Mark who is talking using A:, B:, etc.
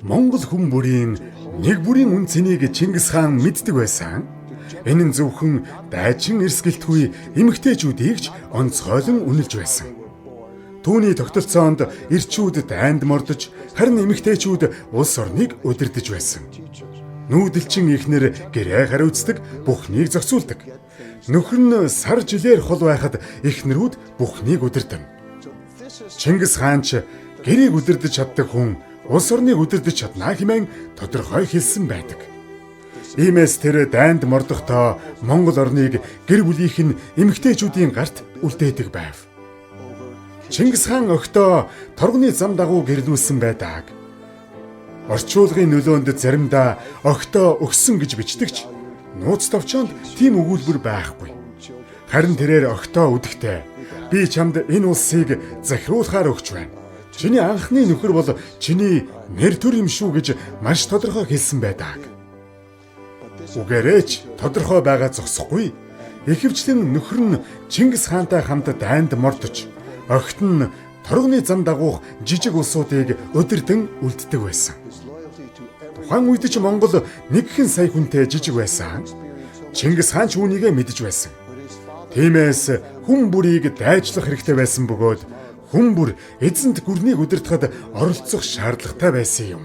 A: Монгол хүн бүрийн нэг бүрийн үн цэнийг Чингис хаан мэддэг байсан. Энэ нь зөвхөн дайчин эрсгэлтгүй эмэгтэйчүүдийг ч онцгойлон үнэлж байсан. Түүний тогтолцоонд эрчүүд дайнд мордож, харин эмэгтэйчүүд улс орныг удирдах байсан. Нүүдэлчин ихнэр гэрээ хариуцдаг, бүхнийг зохицуулдаг. Нөхөр нь сар жилээр хол байхад ихнэрүүд бүхнийг удирдана. Чингис хаан ч гэрийг удирдах чаддаг хүн улс орныг удирдах чадна хэмээн тодорхой хэлсэн байдаг. Иймээс тэр дайнд мордохдоо Монгол орныг гэр бүлийнх нь эмэгтэйчүүдийн гарт үлдээдэг байв. Чингис хаан огтоо торгоны зам дагуу гэрлүүлсэн байдаг. Орчуулгын нөлөөнд заримдаа огтоо өгсөн гэж бичдэгч нууц товчоонд тийм өгүүлбэр байхгүй. Харин тэрээр огтоо үдэхтэй би чамд энэ улсыг захируулахаар өгч байна. Чиний анхны нөхөр бол чиний нэр төр юм шүү гэж маш тодорхой хэлсэн байдаг. Үгээрээч тодорхой байгаа зогсохгүй. Ихэвчлэн нөхөр нь Чингис хаантай хамт дайнд мордож, огт нь торгоны зам дагуух жижиг улсуудыг удирдан үлддэг байсан. Тухайн үед ч Монгол нэгхэн сая хүнтэй жижиг байсан. Чингис хаан ч үүнийгээ мэдж байсан. Тиймээс хүн бүрийг дайчлах хэрэгтэй байсан бөгөөд хүн бүр эзэнт гүрнийг удирдахад оролцох шаардлагатай байсан юм.